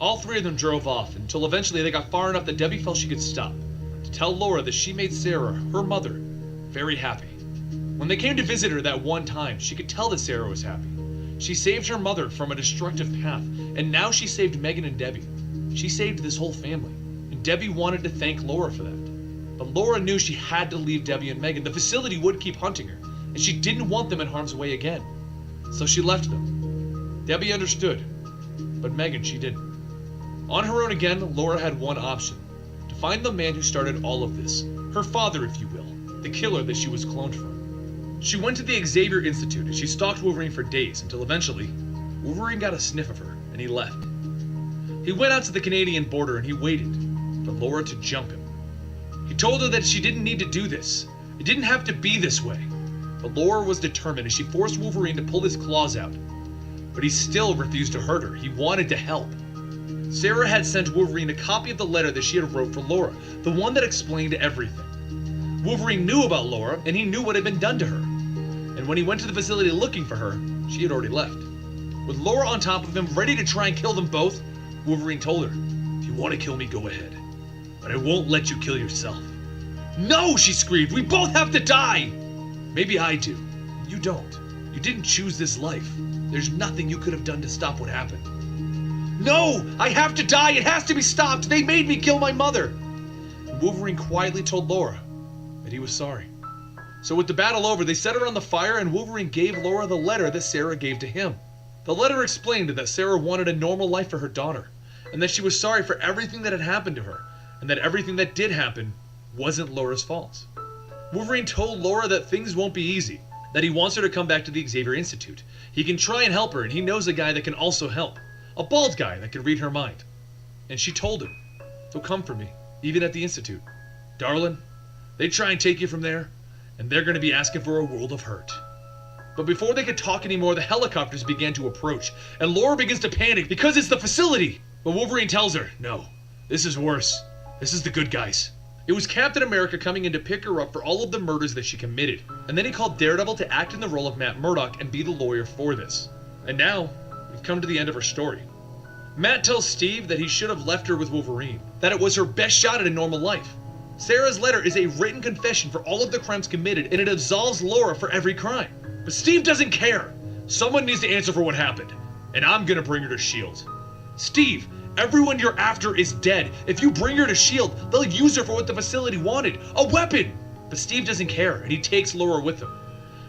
All 3 of them drove off until eventually they got far enough that Debbie felt she could stop to tell Laura that she made Sarah, her mother, very happy. When they came to visit her that one time, she could tell that Sarah was happy. She saved her mother from a destructive path, and now she saved Megan and Debbie. She saved this whole family, and Debbie wanted to thank Laura for that. But Laura knew she had to leave Debbie and Megan. The facility would keep hunting her, and she didn't want them in harm's way again. So she left them. Debbie understood, but Megan, she didn't. On her own again, Laura had one option: to find the man who started all of this. Her father, if you will, the killer that she was cloned from. She went to the Xavier Institute and she stalked Wolverine for days until eventually, Wolverine got a sniff of her and he left. He went out to the Canadian border and he waited for Laura to jump him. He told her that she didn't need to do this. It didn't have to be this way. But Laura was determined and she forced Wolverine to pull his claws out. But he still refused to hurt her. He wanted to help. Sarah had sent Wolverine a copy of the letter that she had wrote for Laura, the one that explained everything. Wolverine knew about Laura, and he knew what had been done to her. And when he went to the facility looking for her, she had already left. With Laura on top of him, ready to try and kill them both, Wolverine told her, "If you want to kill me, go ahead. But I won't let you kill yourself." "No!" she screamed. "We both have to die!" "Maybe I do. You don't. You didn't choose this life. There's nothing you could have done to stop what happened." "No! I have to die! It has to be stopped! They made me kill my mother!" And Wolverine quietly told Laura that he was sorry. So with the battle over, they set around the fire and Wolverine gave Laura the letter that Sarah gave to him. The letter explained that Sarah wanted a normal life for her daughter, and that she was sorry for everything that had happened to her, and that everything that did happen wasn't Laura's fault. Wolverine told Laura that things won't be easy, that he wants her to come back to the Xavier Institute. He can try and help her, and he knows a guy that can also help. A bald guy that can read her mind. And she told him, "They'll come for me, even at the Institute. Darling, they try and take you from there, and they're going to be asking for a world of hurt." But before they could talk anymore, the helicopters began to approach, and Laura begins to panic because it's the facility. But Wolverine tells her, "No, this is worse. This is the good guys." It was Captain America coming in to pick her up for all of the murders that she committed, and then he called Daredevil to act in the role of Matt Murdock and be the lawyer for this. And now, we've come to the end of her story. Matt tells Steve that he should have left her with Wolverine, that it was her best shot at a normal life. Sarah's letter is a written confession for all of the crimes committed, and it absolves Laura for every crime. But Steve doesn't care. Someone needs to answer for what happened, and I'm gonna bring her to S.H.I.E.L.D. Steve, everyone you're after is dead. If you bring her to S.H.I.E.L.D., they'll use her for what the facility wanted, a weapon! But Steve doesn't care, and he takes Laura with him.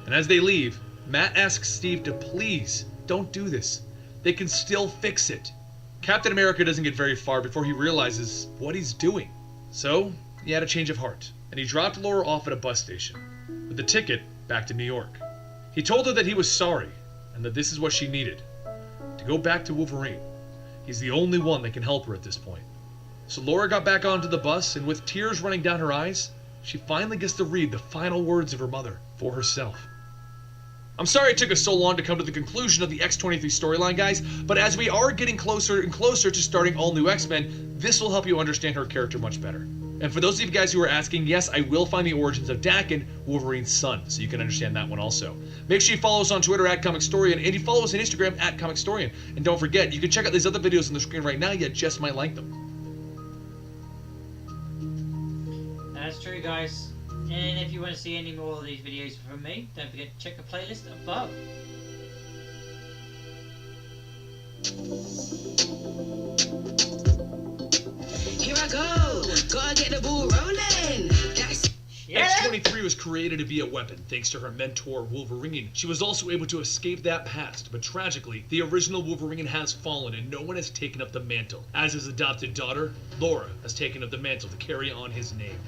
And as they leave, Matt asks Steve to please don't do this. They can still fix it. Captain America doesn't get very far before he realizes what he's doing. So, he had a change of heart, and he dropped Laura off at a bus station, with the ticket back to New York. He told her that he was sorry, and that this is what she needed, to go back to Wolverine. He's the only one that can help her at this point. So Laura got back onto the bus, and with tears running down her eyes, she finally gets to read the final words of her mother for herself. I'm sorry it took us so long to come to the conclusion of the X-23 storyline, guys, but as we are getting closer and closer to starting all new X-Men, this will help you understand her character much better. And for those of you guys who are asking, yes, I will find the origins of Daken, Wolverine's son, so you can understand that one also. Make sure you follow us on Twitter at ComicStorian, and you follow us on Instagram at ComicStorian. And don't forget, you can check out these other videos on the screen right now, you just might like them. That's true, guys. And if you want to see any more of these videos from me, don't forget to check the playlist above. Here I go, gotta get the ball rolling. That's X-23 was created to be a weapon, thanks to her mentor, Wolverine. She was also able to escape that past, but tragically, the original Wolverine has fallen and no one has taken up the mantle. As his adopted daughter, Laura has taken up the mantle to carry on his name.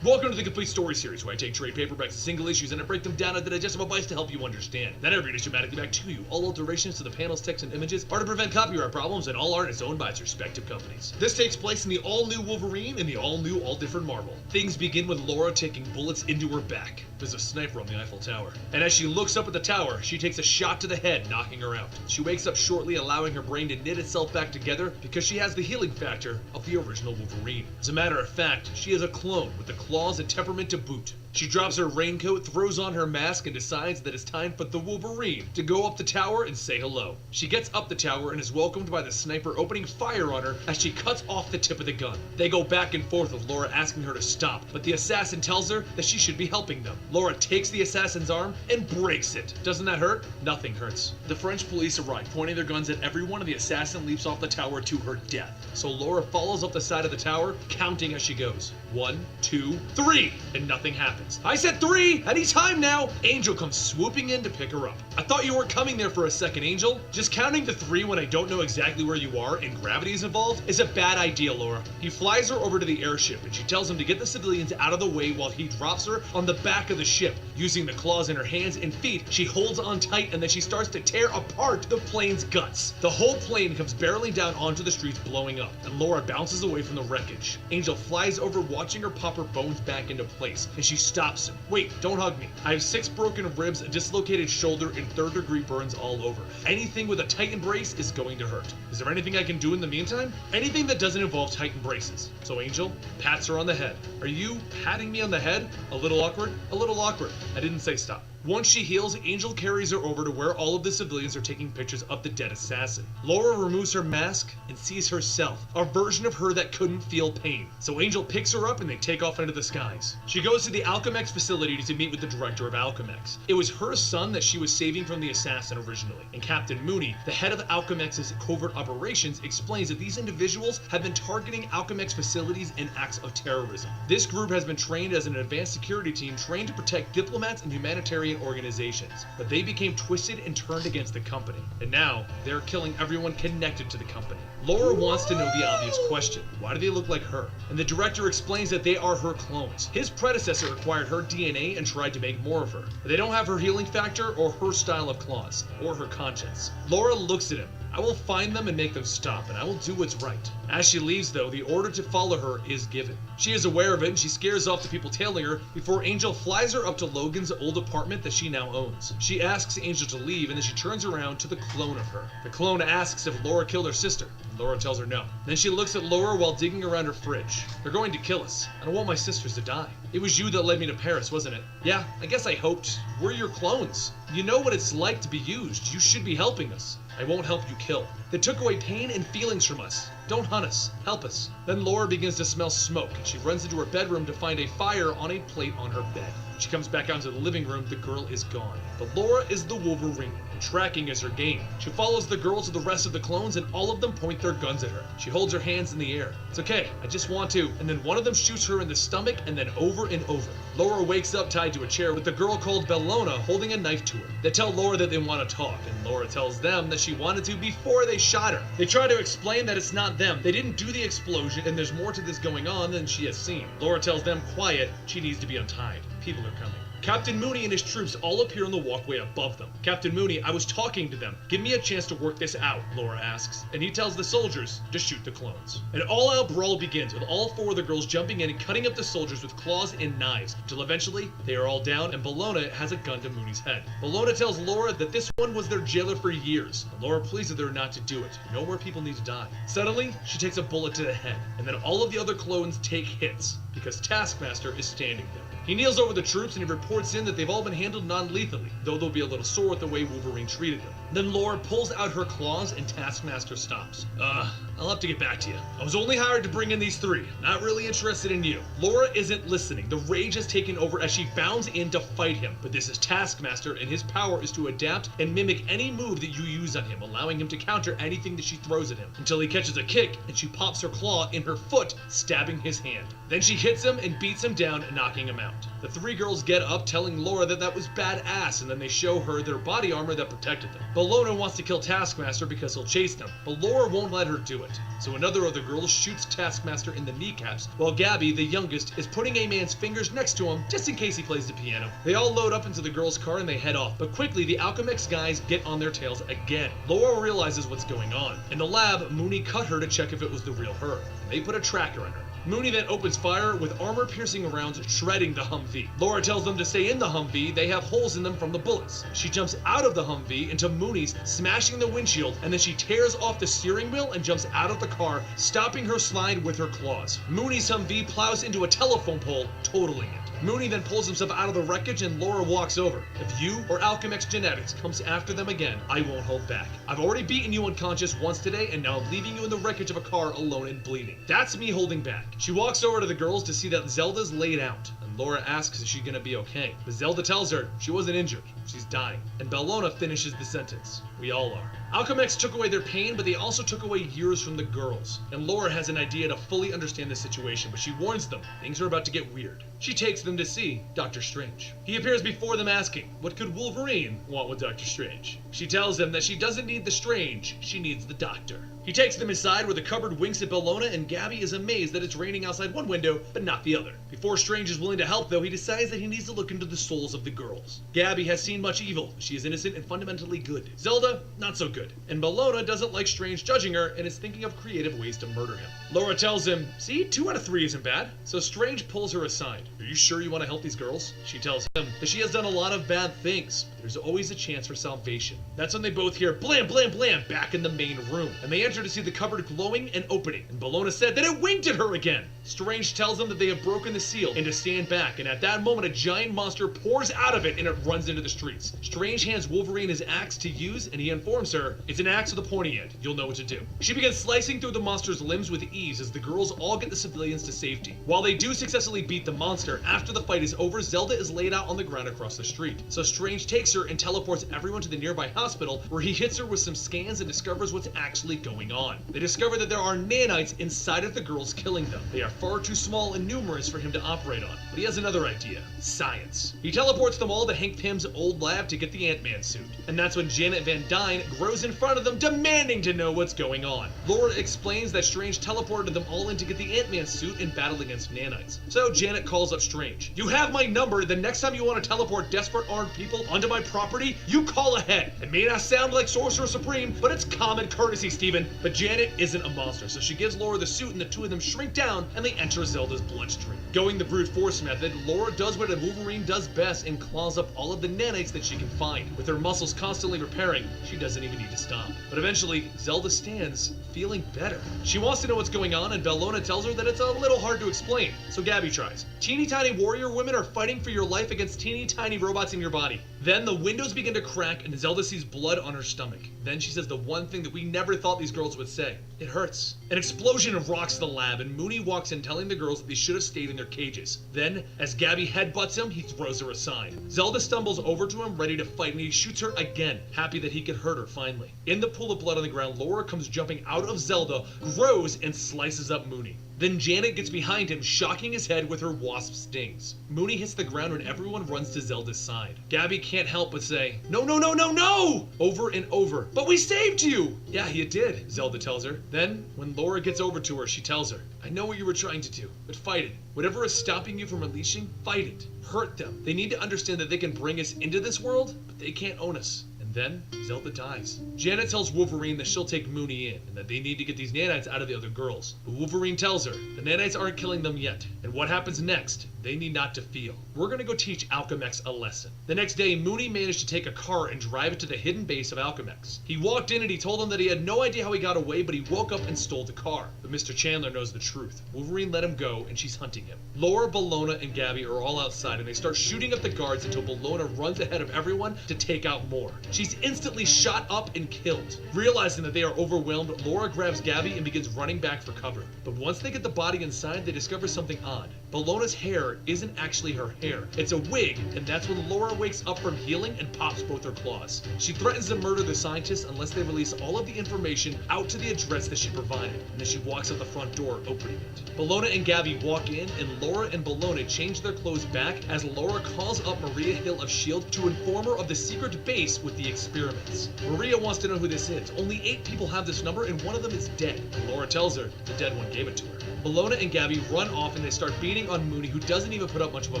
Welcome to the Complete Story Series, where I take trade paperbacks and single issues and I break them down into digestible bites to help you understand. Then I read it dramatically back to you. All alterations to the panels, text, and images are to prevent copyright problems, and all art is owned by its respective companies. This takes place in the all-new Wolverine and the all-new, all-different Marvel. Things begin with Laura taking bullets into her back. There's a sniper on the Eiffel Tower. And as she looks up at the tower, she takes a shot to the head, knocking her out. She wakes up shortly, allowing her brain to knit itself back together because she has the healing factor of the original Wolverine. As a matter of fact, she is a clone with the claws and temperament to boot. She drops her raincoat, throws on her mask, and decides that it's time for the Wolverine to go up the tower and say hello. She gets up the tower and is welcomed by the sniper opening fire on her as she cuts off the tip of the gun. They go back and forth with Laura asking her to stop, but the assassin tells her that she should be helping them. Laura takes the assassin's arm and breaks it. Doesn't that hurt? Nothing hurts. The French police arrive, pointing their guns at everyone, and the assassin leaps off the tower to her death. So Laura follows up the side of the tower, counting as she goes. 1, 2, 3, and nothing happens. I said 3! Any time now! Angel comes swooping in to pick her up. I thought you weren't coming there for a second, Angel. Just counting to 3 when I don't know exactly where you are and gravity is involved is a bad idea, Laura. He flies her over to the airship and she tells him to get the civilians out of the way while he drops her on the back of the ship. Using the claws in her hands and feet, she holds on tight and then she starts to tear apart the plane's guts. The whole plane comes barreling down onto the streets, blowing up, and Laura bounces away from the wreckage. Angel flies over, watching her pop her bones back into place, and she stops him. Wait, don't hug me. I have 6 broken ribs, a dislocated shoulder, and 3rd-degree burns all over. Anything with a tight embrace is going to hurt. Is there anything I can do in the meantime? Anything that doesn't involve tight embraces. So Angel pats her on the head. Are you patting me on the head? A little awkward? A little awkward. I didn't say stop. Once she heals, Angel carries her over to where all of the civilians are taking pictures of the dead assassin. Laura removes her mask and sees herself, a version of her that couldn't feel pain. So Angel picks her up and they take off into the skies. She goes to the Alchemex facility to meet with the director of Alchemex. It was her son that she was saving from the assassin originally, and Captain Mooney, the head of Alchemex's covert operations, explains that these individuals have been targeting Alchemex facilities in acts of terrorism. This group has been trained as an advanced security team trained to protect diplomats and humanitarian organizations, but they became twisted and turned against the company, and now they're killing everyone connected to the company. Laura wants to know the obvious question: why do they look like her? And the director explains that they are her clones. His predecessor acquired her DNA and tried to make more of her, but they don't have her healing factor or her style of claws, or her conscience. Laura looks at him. I will find them and make them stop, and I will do what's right. As she leaves, though, the order to follow her is given. She is aware of it, and she scares off the people tailing her before Angel flies her up to Logan's old apartment that she now owns. She asks Angel to leave, and then she turns around to the clone of her. The clone asks if Laura killed her sister, and Laura tells her no. Then she looks at Laura while digging around her fridge. They're going to kill us. I don't want my sisters to die. It was you that led me to Paris, wasn't it? Yeah, I guess I hoped. We're your clones. You know what it's like to be used. You should be helping us. I won't help you kill. They took away pain and feelings from us. Don't hunt us. Help us. Then Laura begins to smell smoke, and she runs into her bedroom to find a fire on a plate on her bed. When she comes back out into the living room, the girl is gone. But Laura is the Wolverine, and tracking is her game. She follows the girl to the rest of the clones, and all of them point their guns at her. She holds her hands in the air. It's okay, I just want to. And then one of them shoots her in the stomach, and then over and over. Laura wakes up tied to a chair with the girl called Bellona holding a knife to her. They tell Laura that they want to talk, and Laura tells them that she wanted to before they shot her. They try to explain that it's not them. They didn't do the explosion, and there's more to this going on than she has seen. Laura tells them quiet, she needs to be untied. People are coming. Captain Mooney and his troops all appear on the walkway above them. Captain Mooney, I was talking to them. Give me a chance to work this out, Laura asks. And he tells the soldiers to shoot the clones. An all-out brawl begins with all four of the girls jumping in and cutting up the soldiers with claws and knives, until eventually they are all down and Bellona has a gun to Mooney's head. Bellona tells Laura that this one was their jailer for years, and Laura pleads with her not to do it. No more people need to die. Suddenly, she takes a bullet to the head, and then all of the other clones take hits, because Taskmaster is standing there. He kneels over the troops and he reports in that they've all been handled non-lethally, though they'll be a little sore at the way Wolverine treated them. Then Laura pulls out her claws and Taskmaster stops. I'll have to get back to you. I was only hired to bring in these three. Not really interested in you. Laura isn't listening. The rage has taken over as she bounds in to fight him. But this is Taskmaster, and his power is to adapt and mimic any move that you use on him, allowing him to counter anything that she throws at him, until he catches a kick and she pops her claw in her foot, stabbing his hand. Then she hits him and beats him down, knocking him out. The three girls get up, telling Laura that that was badass, and then they show her their body armor that protected them. Bellona wants to kill Taskmaster because he'll chase them, but Laura won't let her do it. So another of the girls shoots Taskmaster in the kneecaps, while Gabby, the youngest, is putting a man's fingers next to him just in case he plays the piano. They all load up into the girl's car and they head off, but quickly the Alchemex guys get on their tails again. Laura realizes what's going on. In the lab, Mooney cut her to check if it was the real her, and they put a tracker in her. Mooney then opens fire with armor-piercing rounds shredding the Humvee. Laura tells them to stay in the Humvee, they have holes in them from the bullets. She jumps out of the Humvee into Mooney's, smashing the windshield, and then she tears off the steering wheel and jumps out of the car, stopping her slide with her claws. Mooney's Humvee plows into a telephone pole, totaling it. Mooney then pulls himself out of the wreckage and Laura walks over. If you or Alchemex Genetics comes after them again, I won't hold back. I've already beaten you unconscious once today, and now I'm leaving you in the wreckage of a car alone and bleeding. That's me holding back. She walks over to the girls to see that Zelda's laid out, and Laura asks if she's gonna be okay. But Zelda tells her she wasn't injured, she's dying. And Bellona finishes the sentence. We all are. Alchemex took away their pain, but they also took away years from the girls. And Laura has an idea to fully understand the situation, but she warns them things are about to get weird. She takes them to see Doctor Strange. He appears before them asking, what could Wolverine want with Doctor Strange? She tells them that she doesn't need the Strange, she needs the Doctor. He takes them inside where the cupboard winks at Bellona, and Gabby is amazed that it's raining outside one window, but not the other. Before Strange is willing to help, though, he decides that he needs to look into the souls of the girls. Gabby has seen much evil. She is innocent and fundamentally good. Zelda, not so good. And Bellona doesn't like Strange judging her and is thinking of creative ways to murder him. Laura tells him, see, 2 out of 3 isn't bad. So Strange pulls her aside. Are you sure you want to help these girls? She tells him that she has done a lot of bad things. There's always a chance for salvation. That's when they both hear blam, blam, blam back in the main room. And they enter enter to see the cupboard glowing and opening, and Bellona said that it winked at her again. Strange tells them that they have broken the seal and to stand back, and at that moment a giant monster pours out of it and it runs into the streets. Strange hands Wolverine his axe to use, and he informs her, it's an axe with a pointy end, you'll know what to do. She begins slicing through the monster's limbs with ease as the girls all get the civilians to safety. While they do successfully beat the monster, after the fight is over, Zelda is laid out on the ground across the street. So Strange takes her and teleports everyone to the nearby hospital, where he hits her with some scans and discovers what's actually going on. They discover that there are nanites inside of the girls, killing them. They are far too small and numerous for him to operate on, but he has another idea: science. He teleports them all to Hank Pym's old lab to get the Ant-Man suit, and that's when Janet Van Dyne grows in front of them, demanding to know what's going on. Laura explains that Strange teleported them all in to get the Ant-Man suit and battle against nanites. So Janet calls up Strange. You have my number. The next time you want to teleport desperate armed people onto my property, you call ahead. It may not sound like Sorcerer Supreme, but it's common courtesy, Steven. But Janet isn't a monster, so she gives Laura the suit, and the two of them shrink down and they enter Zelda's bloodstream. Going the brute force method, Laura does what a Wolverine does best and claws up all of the nanites that she can find. With her muscles constantly repairing, she doesn't even need to stop. But eventually, Zelda stands feeling better. She wants to know what's going on, and Bellona tells her that it's a little hard to explain. So Gabby tries. Teeny tiny warrior women are fighting for your life against teeny tiny robots in your body. Then the windows begin to crack and Zelda sees blood on her stomach. Then she says the one thing that we never thought these girls would say. It hurts. An explosion rocks the lab, and Mooney walks in telling the girls that they should have stayed in their cages. Then, as Gabby headbutts him, he throws her aside. Zelda stumbles over to him, ready to fight, and he shoots her again, happy that he could hurt her finally. In the pool of blood on the ground, Laura comes jumping out of Zelda, grows, and slices up Mooney. Then Janet gets behind him, shocking his head with her wasp stings. Mooney hits the ground and everyone runs to Zelda's side. Gabby can't help but say, no, no, no, no, no! Over and over. But we saved you! Yeah, you did, Zelda tells her. Then, when Laura gets over to her, she tells her, I know what you were trying to do, but fight it. Whatever is stopping you from unleashing, fight it. Hurt them. They need to understand that they can bring us into this world, but they can't own us. Then, Zelda dies. Janet tells Wolverine that she'll take Mooney in, and that they need to get these nanites out of the other girls. But Wolverine tells her, the nanites aren't killing them yet, and what happens next, they need not to feel. We're gonna go teach Alchemex a lesson. The next day, Mooney managed to take a car and drive it to the hidden base of Alchemex. He walked in and he told them that he had no idea how he got away, but he woke up and stole the car. But Mr. Chandler knows the truth. Wolverine let him go, and she's hunting him. Laura, Bellona, and Gabby are all outside, and they start shooting up the guards until Bellona runs ahead of everyone to take out more. She's instantly shot up and killed. Realizing that they are overwhelmed, Laura grabs Gabby and begins running back for cover. But once they get the body inside, they discover something odd. Bellona's hair isn't actually her hair. It's a wig, and that's when Laura wakes up from healing and pops both her claws. She threatens to murder the scientists unless they release all of the information out to the address that she provided, and then she walks out the front door, opening it. Bellona and Gabby walk in, and Laura and Bellona change their clothes back as Laura calls up Maria Hill of S.H.I.E.L.D. to inform her of the secret base with the experiments. Maria wants to know who this is. Only 8 people have this number, and one of them is dead. And Laura tells her the dead one gave it to her. Bellona and Gabby run off and they start beating on Mooney, who doesn't even put up much of a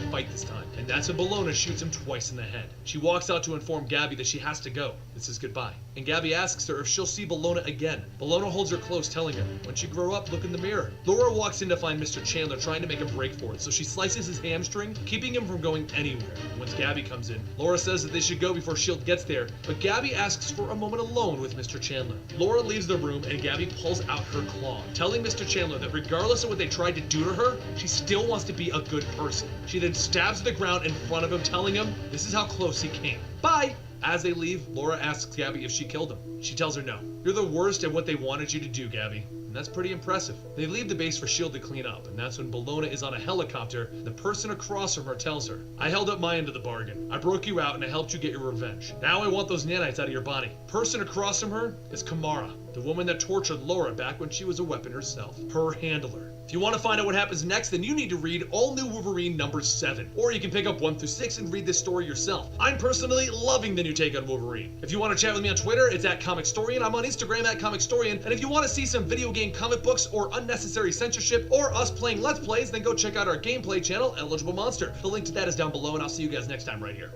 fight this time. And that's when Bellona shoots him twice in the head. She walks out to inform Gabby that she has to go. This is goodbye. And Gabby asks her if she'll see Bellona again. Bellona holds her close, telling her, when you grow up, look in the mirror. Laura walks in to find Mr. Chandler trying to make a break for it, so she slices his hamstring, keeping him from going anywhere. And once Gabby comes in, Laura says that they should go before S.H.I.E.L.D. gets there, but Gabby asks for a moment alone with Mr. Chandler. Laura leaves the room and Gabby pulls out her claw, telling Mr. Chandler that regardless of what they tried to do to her, she still wants to be a good person. She then stabs the ground in front of him, telling him this is how close he came. Bye! As they leave, Laura asks Gabby if she killed him. She tells her no. You're the worst at what they wanted you to do, Gabby. And that's pretty impressive. They leave the base for S.H.I.E.L.D. to clean up, and that's when Bellona is on a helicopter. The person across from her tells her, I held up my end of the bargain. I broke you out and I helped you get your revenge. Now I want those nanites out of your body. Person across from her is Kamara, the woman that tortured Laura back when she was a weapon herself. Her handler. If you want to find out what happens next, then you need to read All New Wolverine number 7. Or you can pick up 1 through 6 and read this story yourself. I'm personally loving the new take on Wolverine. If you want to chat with me on Twitter, it's at ComicStorian. I'm on Instagram at ComicStorian. And if you want to see some video game comic books or unnecessary censorship or us playing Let's Plays, then go check out our gameplay channel, Eligible Monster. The link to that is down below, and I'll see you guys next time right here.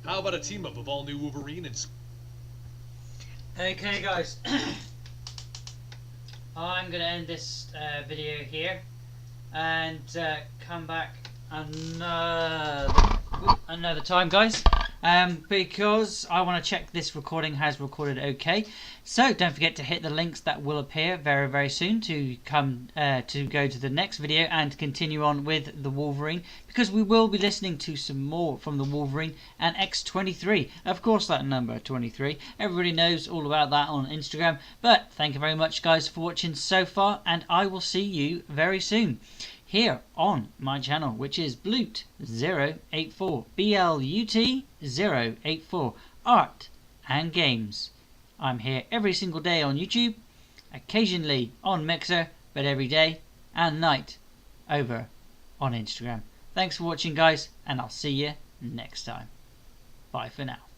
How about a team up of All New Wolverine and... Okay guys, I'm going to end this video here. and come back another time, guys, because I want to check this recording has recorded okay. So don't forget to hit the links that will appear very, very soon to come to go to the next video and continue on with the Wolverine, because we will be listening to some more from the Wolverine and X23. Of course, that number 23. Everybody knows all about that on Instagram. But thank you very much, guys, for watching so far, and I will see you very soon here on my channel, which is Blut084, BLUT084, Art and Games. I'm here every single day on YouTube, occasionally on Mixer, but every day and night over on Instagram. Thanks for watching, guys, and I'll see you next time. Bye for now.